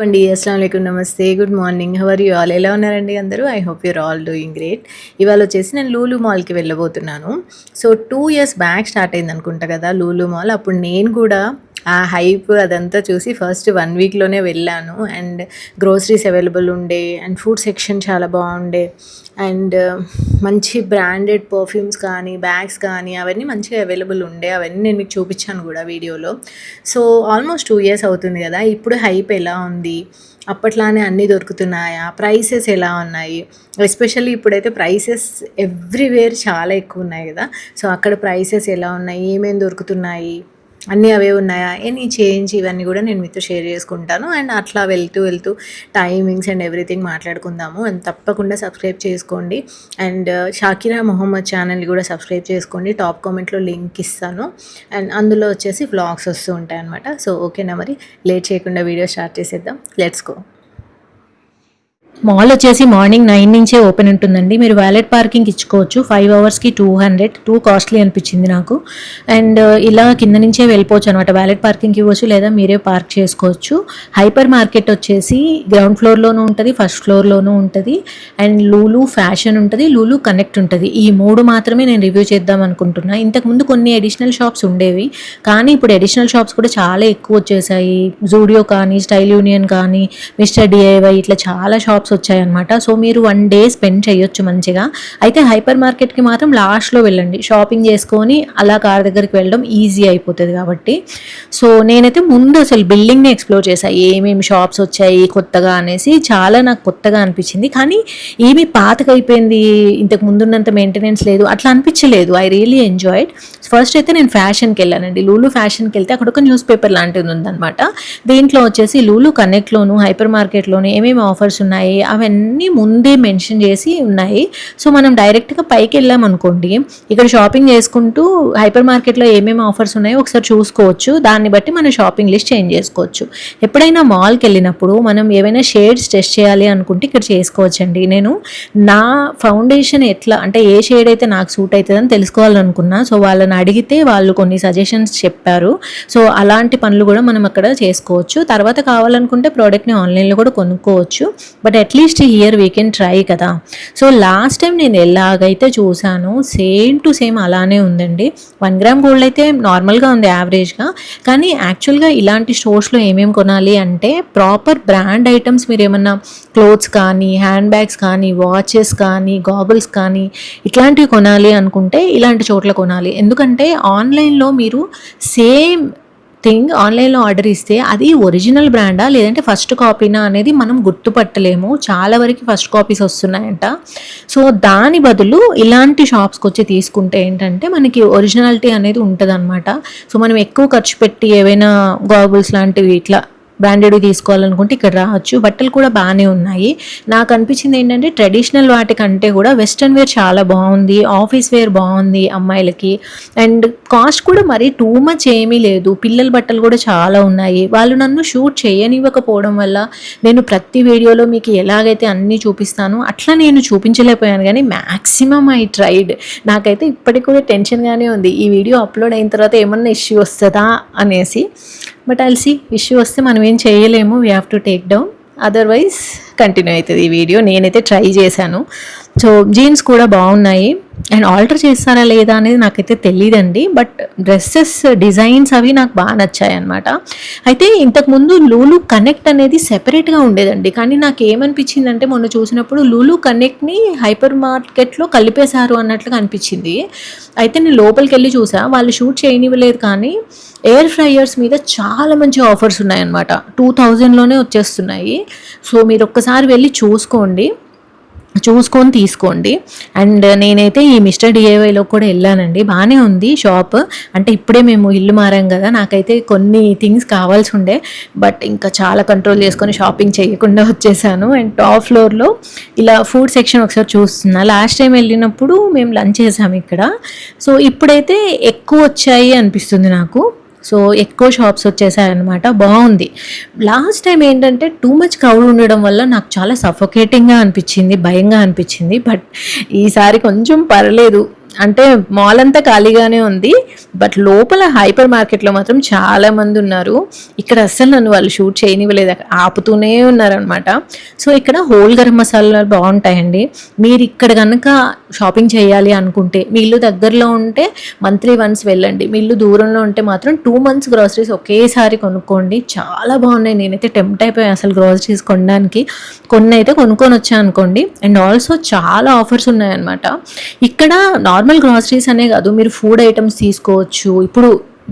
అండి అస్సలాము అలైకుం నమస్తే good morning how are you all ఎలా ఉన్నారండి అందరూ I hope you're all doing great. ఇవాళ వచ్చేసి నేను లూలు మాల్కి వెళ్ళబోతున్నాను. సో 2 years బ్యాక్ స్టార్ట్ అయింది అనుకుంటా కదా లూలు మాల్. అప్పుడు నేను కూడా ఆ హైప్ అదంతా చూసి ఫస్ట్ 1 weekలోనే వెళ్ళాను. అండ్ గ్రోసరీస్ అవైలబుల్ ఉండే అండ్ ఫుడ్ సెక్షన్ చాలా బాగుండే అండ్ మంచి బ్రాండెడ్ పర్ఫ్యూమ్స్ కానీ బ్యాగ్స్ కానీ అవన్నీ మంచిగా అవైలబుల్ ఉండే. అవన్నీ నేను మీకు చూపించాను కూడా వీడియోలో. సో ఆల్మోస్ట్ 2 years అవుతుంది కదా. ఇప్పుడు హైప్ ఎలా ఉంది, అప్పట్లానే అన్నీ దొరుకుతున్నాయా, ప్రైసెస్ ఎలా ఉన్నాయి, ఎస్పెషల్లీ ఇప్పుడైతే ప్రైసెస్ ఎవ్రీవేర్ చాలా ఎక్కువ ఉన్నాయి కదా. సో అక్కడ ప్రైసెస్ ఎలా ఉన్నాయి, ఏమేమి దొరుకుతున్నాయి, అన్నీ అవే ఉన్నాయా, ఎనీ చేంజ్, ఇవన్నీ కూడా నేను మీతో షేర్ చేసుకుంటాను. అండ్ అట్లా వెళ్తూ వెళ్తూ టైమింగ్స్ అండ్ ఎవ్రీథింగ్ మాట్లాడుకుందాము. అండ్ తప్పకుండా సబ్స్క్రైబ్ చేసుకోండి. అండ్ షాకిరా మొహమ్మద్ ఛానల్ కూడా సబ్స్క్రైబ్ చేసుకోండి. టాప్ కామెంట్లో లింక్ ఇస్తాను. అండ్ అందులో వచ్చేసి వ్లాగ్స్ వస్తూ ఉంటాయి అనమాట. సో ఓకేనా, మరి లేట్ చేయకుండా వీడియో స్టార్ట్ చేసేద్దాం. Let's go. మాల్ వచ్చేసి మార్నింగ్ 9 నుంచే ఓపెన్ ఉంటుందండి. మీరు వ్యాలెట్ పార్కింగ్ ఇచ్చుకోవచ్చు. 5 hours-కి 200, టూ కాస్ట్లీ అనిపించింది నాకు. అండ్ ఇలా కింద నుంచే వెళ్ళిపోవచ్చు అనమాట. వ్యాలెట్ పార్కింగ్ ఇవ్వచ్చు లేదా మీరే పార్క్ చేసుకోవచ్చు. హైపర్ మార్కెట్ వచ్చేసి గ్రౌండ్ ఫ్లోర్లోనూ ఉంటుంది, ఫస్ట్ ఫ్లోర్లోనూ ఉంటుంది. అండ్ లూలు ఫ్యాషన్ ఉంటుంది, లూలు కనెక్ట్ ఉంటుంది. ఈ 3 మాత్రమే నేను రివ్యూ చేద్దాం అనుకుంటున్నా. ఇంతకుముందు కొన్ని అడిషనల్ షాప్స్ ఉండేవి, కానీ ఇప్పుడు అడిషనల్ షాప్స్ కూడా చాలా ఎక్కువ వచ్చేసాయి. జూడియో కానీ, స్టైల్ యూనియన్ కానీ, మిస్టర్ డిఐవై, ఇట్లా చాలా షాప్స్ వచ్చాయన్నమాట. సో మీరు 1 day స్పెండ్ చేయొచ్చు మంచిగా. అయితే హైపర్ మార్కెట్కి మాత్రం లాస్ట్లో వెళ్ళండి. షాపింగ్ చేసుకొని అలా కార్ దగ్గరికి వెళ్ళడం ఈజీ అయిపోతుంది కాబట్టి. సో నేనైతే ముందు అసలు బిల్డింగ్ని ఎక్స్ప్లోర్ చేశాను, ఏమేమి షాప్స్ వచ్చాయి కొత్తగా అనేసి. చాలా నాకు కొత్తగా అనిపించింది, కానీ ఏమీ పాతగా అయిపోయింది, ఇంతకు ముందున్నంత మెయింటెనెన్స్ లేదు అట్లా అనిపించలేదు. I really enjoyed. ఫస్ట్ అయితే నేను ఫ్యాషన్కి వెళ్ళానండి. లూలు ఫ్యాషన్కి వెళ్తే అక్కడ ఒక న్యూస్ పేపర్ లాంటిది ఉందన్నమాట. దీంట్లో వచ్చేసి లూలు కనెక్ట్లోను హైపర్ మార్కెట్లోను ఏమేమి ఆఫర్స్ ఉన్నాయి అవన్నీ ముందే మెన్షన్ చేసి ఉన్నాయి. సో మనం డైరెక్ట్గా పైకి వెళ్ళాం అనుకోండి, ఇక్కడ షాపింగ్ చేసుకుంటూ హైపర్ మార్కెట్లో ఏమేమి ఆఫర్స్ ఉన్నాయో ఒకసారి చూసుకోవచ్చు. దాన్ని బట్టి మన షాపింగ్ లిస్ట్ చేంజ్ చేసుకోవచ్చు. ఎప్పుడైనా మాల్కి వెళ్ళినప్పుడు మనం ఏవైనా షేడ్స్ టెస్ట్ చేయాలి అనుకుంటే ఇక్కడ చేసుకోవచ్చండి. నేను నా ఫౌండేషన్ ఎట్లా అంటే ఏ షేడ్ అయితే నాకు సూట్ అవుతుందని తెలుసుకోవాలనుకున్నా. సో వాళ్ళని అడిగితే వాళ్ళు కొన్ని సజెషన్స్ చెప్పారు. సో అలాంటి పనులు కూడా మనం అక్కడ చేసుకోవచ్చు. తర్వాత కావాలనుకుంటే ప్రోడక్ట్ని ఆన్లైన్లో కూడా కొనుక్కోవచ్చు. But at least here we can try కదా. సో లాస్ట్ టైం నేను ఎలాగైతే చూసానో సేమ్ టు సేమ్ అలానే ఉందండి. 1 gram గోల్డ్ అయితే నార్మల్గా ఉంది యావరేజ్గా. కానీ యాక్చువల్గా ఇలాంటి స్టోర్స్లో ఏమేమి కొనాలి అంటే ప్రాపర్ బ్రాండ్ ఐటమ్స్, మీరు ఏమన్నా క్లోత్స్ కానీ, హ్యాండ్ బ్యాగ్స్ కానీ, వాచెస్ కానీ, గాగుల్స్ కానీ ఇట్లాంటివి కొనాలి అనుకుంటే ఇలాంటి చోట్ల కొనాలి. ఎందుకంటే ఆన్లైన్లో మీరు సేమ్ థింగ్ ఆన్లైన్లో ఆర్డర్ ఇస్తే అది ఒరిజినల్ బ్రాండా లేదంటే ఫస్ట్ కాపీనా అనేది మనం గుర్తుపట్టలేము. చాలా వరకు ఫస్ట్ కాపీస్ వస్తున్నాయంట. సో దాని బదులు ఇలాంటి షాప్స్కి వచ్చి తీసుకుంటే ఏంటంటే మనకి ఒరిజినాలిటీ అనేది ఉంటుంది అనమాట. సో మనం ఎక్కువ ఖర్చు పెట్టి ఏవైనా గాగుల్స్ లాంటివి ఇట్లా బ్రాండెడ్ తీసుకోవాలనుకుంటే ఇక్కడ రావచ్చు. బట్టలు కూడా బాగానే ఉన్నాయి. నాకు అనిపించింది ఏంటంటే ట్రెడిషనల్ వాటికంటే కూడా వెస్ట్రన్ వేర్ చాలా బాగుంది, ఆఫీస్ వేర్ బాగుంది అమ్మాయిలకి. అండ్ కాస్ట్ కూడా మరీ టూ మచ్ ఏమీ లేదు. పిల్లల బట్టలు కూడా చాలా ఉన్నాయి. వాళ్ళు నన్ను షూట్ చేయనివ్వకపోవడం వల్ల నేను ప్రతి వీడియోలో మీకు ఎలాగైతే అన్నీ చూపిస్తానో అట్లా నేను చూపించలేకపోయాను. కానీ మ్యాక్సిమం ఐ ట్రైడ్. నాకైతే ఇప్పటికి కూడా టెన్షన్గానే ఉంది, ఈ వీడియో అప్లోడ్ అయిన తర్వాత ఏమన్నా ఇష్యూ వస్తుందా అనేసి. But I'll see. ఇష్యూ వస్తే మనం ఏం చేయలేము, we have to take down, otherwise continue అవుతుంది ఈ వీడియో. నేనైతే ట్రై చేశాను. సో జీన్స్ కూడా బాగున్నాయి. అండ్ ఆల్టర్ చేస్తారా లేదా అనేది నాకైతే తెలియదండి. బట్ డ్రెస్సెస్ డిజైన్స్ అవి నాకు బాగా నచ్చాయి అనమాట. అయితే ఇంతకుముందు లూలు కనెక్ట్ అనేది సెపరేట్గా ఉండేదండి. కానీ నాకు ఏమనిపించిందంటే మొన్న చూసినప్పుడు లూలు కనెక్ట్ని హైపర్ మార్కెట్లో కలిపేశారు అన్నట్లుగా అనిపించింది. అయితే నేను లోపలికి వెళ్ళి చూసా, వాళ్ళు షూట్ చేయనివ్వలేదు. కానీ ఎయిర్ ఫ్రైయర్స్ మీద చాలా మంచి ఆఫర్స్ ఉన్నాయన్నమాట. 2000లోనే వచ్చేస్తున్నాయి. సో మీరు ఒక్కసారి వెళ్ళి చూసుకొని తీసుకోండి. అండ్ నేనైతే ఈ మిస్టర్ డిఐవైలో కూడా వెళ్ళానండి. బాగానే ఉంది షాప్. అంటే ఇప్పుడే మేము ఇల్లు మారాం కదా, నాకైతే కొన్ని థింగ్స్ కావాల్సి ఉండే. బట్ ఇంకా చాలా కంట్రోల్ చేసుకొని షాపింగ్ చేయకుండా వచ్చేసాను. అండ్ టాప్ ఫ్లోర్లో ఇలా ఫుడ్ సెక్షన్ ఒకసారి చూస్తున్నా. లాస్ట్ టైం వెళ్ళినప్పుడు మేము లంచ్ చేసాము ఇక్కడ. సో ఇప్పుడైతే ఎక్కువ వచ్చాయి అనిపిస్తుంది నాకు. సో ఎక్కువ షాప్స్ వచ్చేసాయన్నమాట. బాగుంది. లాస్ట్ టైం ఏంటంటే టూ మచ్ క్రౌడ్ ఉండడం వల్ల నాకు చాలా సఫోకేటింగ్గా అనిపించింది, భయంగా అనిపించింది. బట్ ఈసారి కొంచెం పర్లేదు. అంటే మాల్ అంతా ఖాళీగానే ఉంది, బట్ లోపల హైపర్ మార్కెట్లో మాత్రం చాలా మంది ఉన్నారు. ఇక్కడ అస్సలు నన్ను వాళ్ళు షూట్ చేయనివ్వలేదు, ఆపుతూనే ఉన్నారనమాట. సో ఇక్కడ హోల్ గరం మసాలాలు బాగుంటాయండి. మీరు ఇక్కడ కనుక షాపింగ్ చేయాలి అనుకుంటే, మీ ఇల్లు దగ్గరలో ఉంటే మంత్లీ వన్స్ వెళ్ళండి. మీ ఇల్లు దూరంలో ఉంటే మాత్రం 2 months గ్రాసరీస్ ఒకేసారి కొనుక్కోండి. చాలా బాగున్నాయి. నేనైతే టెంప్ట్ అయిపోయాను అసలు గ్రాసరీస్ కొనడానికి. కొన్ని అయితే కొనుక్కొని వచ్చాను అనుకోండి. అండ్ ఆల్సో చాలా ఆఫర్స్ ఉన్నాయన్నమాట. ఇక్కడ నార్మల్ గ్రాసరీస్ అనే కాదు, మీరు ఫుడ్ ఐటమ్స్ తీసుకోవచ్చు. ఇప్పుడు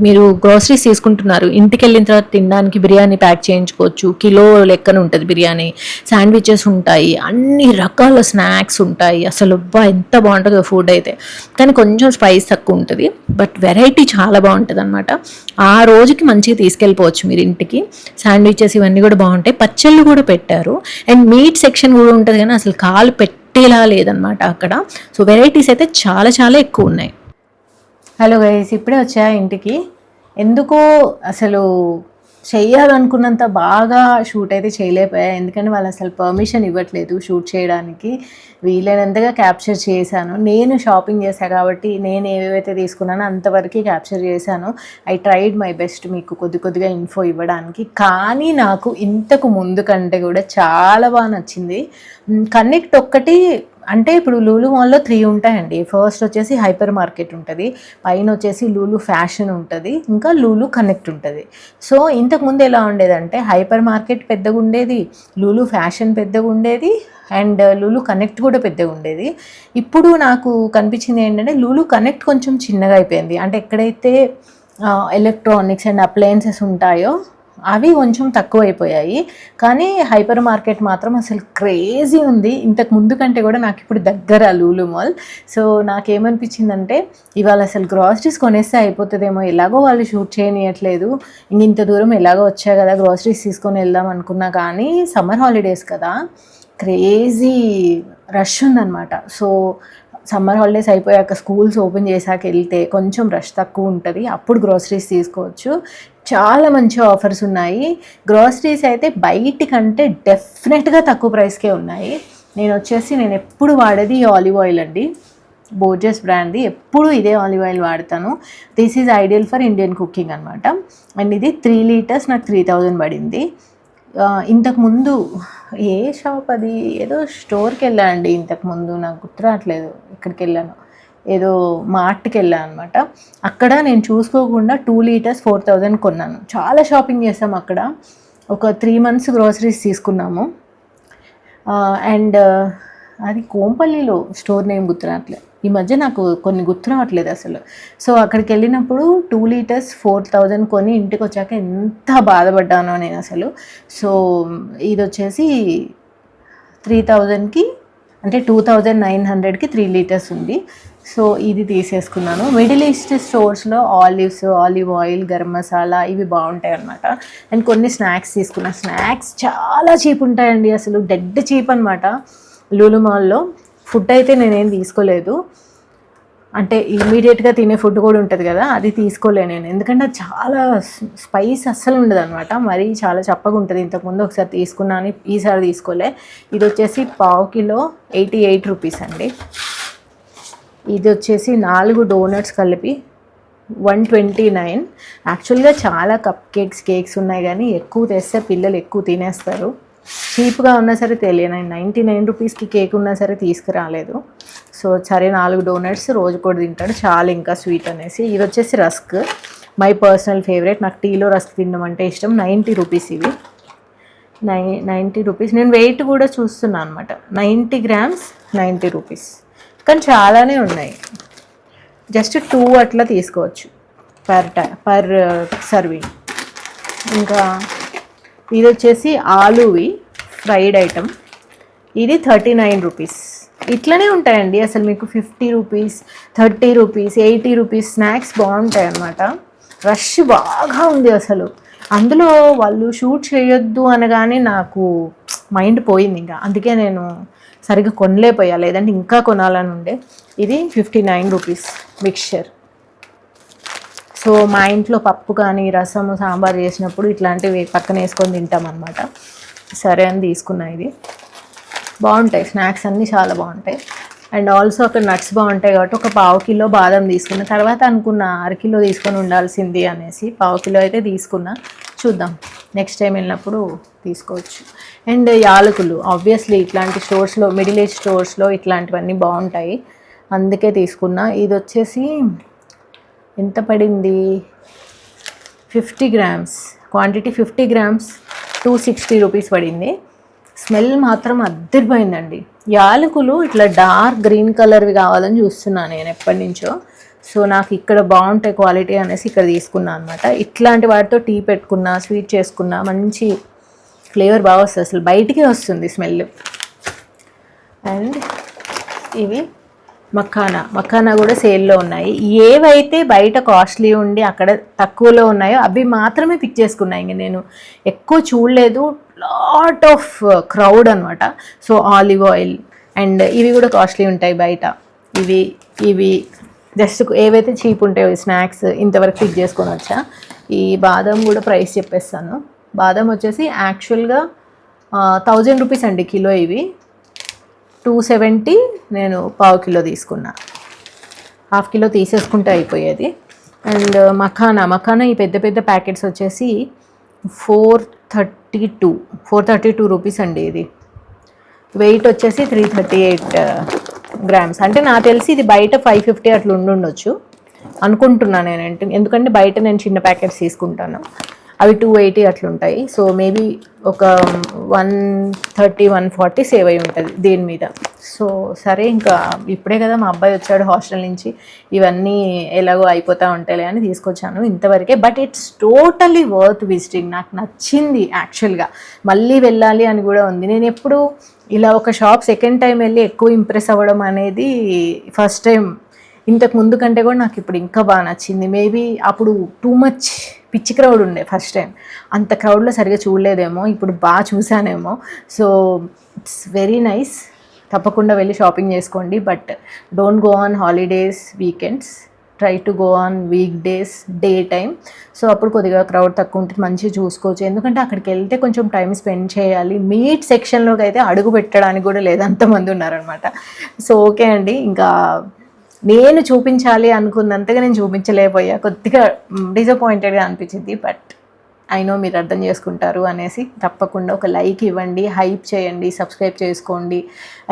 మీరు గ్రాసరీస్ తీసుకుంటున్నారు, ఇంటికి వెళ్ళిన తర్వాత తినడానికి బిర్యానీ ప్యాక్ చేయించుకోవచ్చు. కిలో లెక్కన ఉంటుంది బిర్యానీ, శాండ్విచెస్ ఉంటాయి, అన్ని రకాల స్నాక్స్ ఉంటాయి. అసలు ఎంత బాగుంటుందో ఫుడ్ అయితే. కానీ కొంచెం స్పైస్ తక్కువ ఉంటుంది, బట్ వెరైటీ చాలా బాగుంటుంది అనమాట. ఆ రోజుకి మంచిగా తీసుకెళ్ళిపోవచ్చు మీరు ఇంటికి. శాండ్విచెస్ ఇవన్నీ కూడా బాగుంటాయి. పచ్చళ్ళు కూడా పెట్టారు. అండ్ మీట్ సెక్షన్ కూడా ఉంటుంది, కానీ అసలు కాలు పెట్టేలా లేదనమాట అక్కడ. సో వెరైటీస్ అయితే చాలా చాలా ఎక్కువ ఉన్నాయి. హలో గైస్, ఇప్పుడే వచ్చా ఇంటికి. ఎందుకో అసలు చేయాలనుకున్నంత బాగా షూట్ అయితే చేయలేకపోయా, ఎందుకంటే వాళ్ళు అసలు పర్మిషన్ ఇవ్వట్లేదు షూట్ చేయడానికి. వీలైనంతగా క్యాప్చర్ చేశాను. నేను షాపింగ్ చేశాను కాబట్టి నేను ఏవేవైతే తీసుకున్నానో అంతవరకు క్యాప్చర్ చేశాను. ఐ ట్రైడ్ మై బెస్ట్ మీకు కొద్దిగా ఇన్ఫో ఇవ్వడానికి. కానీ నాకు ఇంతకు ముందు కంటే కూడా చాలా బాగా నచ్చింది. కనెక్ట్ ఒక్కటి అంటే ఇప్పుడు లూలు మాల్లో 3 ఉంటాయండి. ఫస్ట్ వచ్చేసి హైపర్ మార్కెట్ ఉంటుంది, పైన వచ్చేసి లూలు ఫ్యాషన్ ఉంటుంది, ఇంకా లూలు కనెక్ట్ ఉంటుంది. సో ఇంతకుముందు ఎలా ఉండేదంటే హైపర్ మార్కెట్ పెద్దగా ఉండేది, లూలు ఫ్యాషన్ పెద్దగా ఉండేది, అండ్ లూలు కనెక్ట్ కూడా పెద్దగా ఉండేది. ఇప్పుడు నాకు కనిపించింది ఏంటంటే లూలు కనెక్ట్ కొంచెం చిన్నగా అయిపోయింది. అంటే ఎక్కడైతే ఎలక్ట్రానిక్స్ అండ్ అప్లయన్సెస్ ఉంటాయో అవి కొంచెం తక్కువ అయిపోయాయి. కానీ హైపర్ మార్కెట్ మాత్రం అసలు క్రేజీ ఉంది. ఇంతకు ముందు కంటే కూడా నాకు ఇప్పుడు దగ్గర లూలు మాల్. సో నాకేమనిపించిందంటే ఇవాళ అసలు గ్రాసరీస్ కొనేస్తే అయిపోతుందేమో, ఎలాగో వాళ్ళు షూట్ చేయనియట్లేదు, ఇంత దూరం ఎలాగో వచ్చా కదా గ్రాసరీస్ తీసుకొని వెళ్దాం అనుకున్నా. కానీ సమ్మర్ హాలిడేస్ కదా, క్రేజీ రష్ ఉందన్నమాట. సో సమ్మర్ హాలిడేస్ అయిపోయాక స్కూల్స్ ఓపెన్ చేశాక వెళ్తే కొంచెం రష్ తక్కువ ఉంటుంది, అప్పుడు గ్రాసరీస్ తీసుకోవచ్చు. చాలా మంచి ఆఫర్స్ ఉన్నాయి. గ్రాసరీస్ అయితే బయటికంటే డెఫినెట్గా తక్కువ ప్రైస్కే ఉన్నాయి. నేను ఎప్పుడు వాడేది ఆలివ్ ఆయిల్ అండి, బోర్జెస్ బ్రాండ్ది. ఎప్పుడు ఇదే ఆలివ్ ఆయిల్ వాడతాను. This is ideal for Indian cooking అనమాట. అండ్ ఇది 3 liters నాకు 3000 పడింది. ఇంతకుముందు ఏ షాప్ అది, ఏదో స్టోర్కి వెళ్ళా అండి ఇంతకుముందు, నాకు గుర్తు రావట్లేదు ఎక్కడికి వెళ్ళాను, ఏదో మార్ట్కి వెళ్ళాను అనమాట. అక్కడ నేను చూసుకోకుండా 2 liters 4000 కొన్నాను. చాలా షాపింగ్ చేసాము అక్కడ. ఒక 3 months గ్రోసరీస్ తీసుకున్నాము. అండ్ అది కోంపల్లిలో, స్టోర్ నేమ్ గుర్తు రావట్లేదు. ఈ మధ్య నాకు కొన్ని గుర్తు రావట్లేదు అసలు. సో అక్కడికి వెళ్ళినప్పుడు 2 liters 4000 కొని ఇంటికి వచ్చాక ఎంత బాధపడ్డానో నేను అసలు. సో ఇది వచ్చేసి 3000కి, అంటే 2900కి 3 liters ఉంది. సో ఇది తీసేసుకున్నాను. మిడిల్ ఈస్ట్ స్టోర్స్లో ఆలివ్ ఆయిల్, గరం మసాలా ఇవి బాగుంటాయి అన్నమాట. అండ్ కొన్ని స్నాక్స్ తీసుకున్నా. స్నాక్స్ చాలా చీప్ ఉంటాయండి, అసలు డెడ్ చీప్ అనమాట లూలు మాల్లో. ఫుడ్ అయితే నేనేం తీసుకోలేదు, అంటే ఇమీడియట్గా తినే ఫుడ్ కూడా ఉంటుంది కదా, అది తీసుకోలే నేను. ఎందుకంటే అది చాలా స్పైస్ అస్సలు ఉండదు అనమాట, మరీ చాలా చప్పగా ఉంటుంది. ఇంతకుముందు ఒకసారి తీసుకున్నాను, ఈసారి తీసుకోలే. ఇది వచ్చేసి 1/2 kilo 88 rupees అండి. ఇది వచ్చేసి 4 డోనట్స్ కలిపి 129. యాక్చువల్గా చాలా కేక్స్ ఉన్నాయి, కానీ ఎక్కువ తెస్తే పిల్లలు ఎక్కువ తినేస్తారు. చీప్గా ఉన్నా సరే తెలియను, 99 రూపీస్కి కేక్ ఉన్నా సరే తీసుకురాలేదు. సో సరే 4 డోనట్స్, రోజు కూడా తింటాడు, చాలా ఇంకా స్వీట్ అనేసి. ఇది వచ్చేసి రస్క్, మై పర్సనల్ ఫేవరెట్. నాకు టీలో రస్క్ తినడం అంటే ఇష్టం. 90 rupees ఇవి, 90 rupees. నేను వెయిట్ కూడా చూస్తున్నాను అనమాట, 90 grams 90 rupees. కానీ చాలానే ఉన్నాయి, జస్ట్ 2 అట్లా తీసుకోవచ్చు పర్ సర్వింగ్. ఇంకా ఇది వచ్చేసి ఆలూవి ఫ్రైడ్ ఐటమ్, ఇది 39 rupees. ఇట్లనే ఉంటాయండి అసలు మీకు 50 rupees, 30 rupees, 80 rupees స్నాక్స్ బాగుంటాయి అన్నమాట. రష్ బాగా ఉంది అసలు. అందులో వాళ్ళు షూట్ చేయొద్దు అనగానే నాకు మైండ్ పోయింది ఇంకా, అందుకే నేను సరిగ్గా కొనలేకపోయా, లేదంటే ఇంకా కొనాలని ఉండే. ఇది 59 rupees మిక్చర్. సో మా ఇంట్లో పప్పు కానీ రసము సాంబార్ చేసినప్పుడు ఇట్లాంటివి పక్కన వేసుకొని తింటాం అనమాట. సరే అని తీసుకున్నా. ఇది బాగుంటాయి స్నాక్స్ అన్నీ, చాలా బాగుంటాయి. అండ్ ఆల్సో అక్కడ నట్స్ బాగుంటాయి కాబట్టి ఒక పావు కిలో బాదం తీసుకున్న. తర్వాత అనుకున్న 1/2 కిలో తీసుకొని ఉండాల్సింది అనేసి పావు కిలో అయితే తీసుకున్నా. చూద్దాం నెక్స్ట్ టైం వెళ్ళినప్పుడు తీసుకోవచ్చు. అండ్ యాలకులు ఆబ్వియస్లీ ఇట్లాంటి స్టోర్స్లో, మిడిల్ ఏజ్ స్టోర్స్లో ఇట్లాంటివన్నీ బాగుంటాయి, అందుకే తీసుకున్నా. ఇది వచ్చేసి ఎంత పడింది, 50 గ్రామ్స్ క్వాంటిటీ, 50 గ్రామ్స్ 260 రూపీస్ పడింది. స్మెల్ మాత్రం అద్దరిపోయిందండి. యాలకులు ఇట్లా డార్క్ గ్రీన్ కలర్వి కావాలని చూస్తున్నాను నేను ఎప్పటి నుంచో. సో నాకు ఇక్కడ బాగుంటాయి క్వాలిటీ అనేసి ఇక్కడ తీసుకున్నాను అనమాట. ఇట్లాంటి వాటితో టీ పెట్టుకున్నా, స్వీట్ చేసుకున్నా మంచి ఫ్లేవర్ బాగా వస్తుంది, అసలు బయటికే వస్తుంది స్మెల్. అండ్ ఇవి మఖానా కూడా సేల్లో ఉన్నాయి. ఏవైతే బయట కాస్ట్లీ ఉండి అక్కడ తక్కువలో ఉన్నాయో అవి మాత్రమే పిక్ చేసుకున్నాయి. ఇంక నేను ఎక్కువ చూడలేదు, లాట్ ఆఫ్ క్రౌడ్ అనమాట. సో ఆలివ్ ఆయిల్ అండ్ ఇవి కూడా కాస్ట్లీ ఉంటాయి బయట. ఇవి జస్ట్ ఏవైతే చీప్ ఉంటాయో స్నాక్స్ ఇంతవరకు పిక్ చేసుకొని వచ్చా. ఈ బాదం కూడా ప్రైస్ చెప్పేస్తాను. బాదం వచ్చేసి యాక్చువల్గా 1000 రూపీస్ అండి కిలో. ఇవి 270, నేను పావు కిలో తీసుకున్నా. 1/2 కిలో తీసేసుకుంటే అయిపోయేది. అండ్ మఖానా ఈ పెద్ద పెద్ద ప్యాకెట్స్ వచ్చేసి 432 రూపీస్ అండి. ఇది వెయిట్ వచ్చేసి 338 గ్రామ్స్. అంటే నాకు తెలిసి ఇది బయట 550 అట్లా ఉండొచ్చు అనుకుంటున్నాను నేను. ఎందుకంటే బయట నేను చిన్న ప్యాకెట్స్ తీసుకుంటాను, అవి 280 అట్లుంటాయి. సో మేబీ ఒక 130-140 సేవ్ అయి ఉంటుంది దీని మీద. సో సరే, ఇంకా ఇప్పుడే కదా మా అబ్బాయి వచ్చాడు హాస్టల్ నుంచి, ఇవన్నీ ఎలాగో అయిపోతూ ఉంటాయిలే అని తీసుకొచ్చాను ఇంతవరకే. But it's totally worth visiting. నాకు నచ్చింది యాక్చువల్గా, మళ్ళీ వెళ్ళాలి అని కూడా ఉంది. నేను ఎప్పుడు ఇలా ఒక షాప్ సెకండ్ టైం వెళ్ళి ఎక్కువ ఇంప్రెస్ అవ్వడం అనేది ఫస్ట్ టైం. ఇంతకు ముందు కంటే కూడా నాకు ఇప్పుడు ఇంకా బాగా నచ్చింది. మేబీ అప్పుడు టూ మచ్ పిచ్చి క్రౌడ్ ఉండే ఫస్ట్ టైం, అంత క్రౌడ్లో సరిగా చూడలేదేమో, ఇప్పుడు బాగా చూసానేమో. So it's very nice. తప్పకుండా వెళ్ళి షాపింగ్ చేసుకోండి. But don't go on holidays, weekends, try to go on weekdays, daytime. So అప్పుడు కొద్దిగా క్రౌడ్ తక్కువ ఉంటుంది, మంచిగా చూసుకోవచ్చు. ఎందుకంటే అక్కడికి వెళ్తే కొంచెం టైం స్పెండ్ చేయాలి. మీట్ సెక్షన్లోకి అయితే అడుగు పెట్టడానికి కూడా లేదు, అంతమంది ఉన్నారనమాట. సో ఓకే అండి, ఇంకా నేను చూపించాలి అనుకున్నంతగా నేను చూపించలేకపోయా. కొద్దిగా డిసప్పాయింటెడ్గా అనిపించింది. బట్ ఐ నో మీరు అర్థం చేసుకుంటారు అనేసి తప్పకుండా ఒక లైక్ ఇవ్వండి, హైప్ చేయండి, సబ్స్క్రైబ్ చేసుకోండి.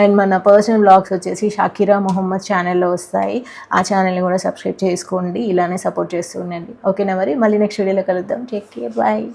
అండ్ మన పర్సనల్ బ్లాగ్స్ వచ్చేసి షాకిరా మొహమ్మద్ ఛానల్లో వస్తాయి, ఆ ఛానల్ని కూడా సబ్స్క్రైబ్ చేసుకోండి. ఇలానే సపోర్ట్ చేస్తూ ఉండండి. ఓకేనా, మరి మళ్ళీ నెక్స్ట్ వీడియోలో కలుద్దాం. Take care, bye.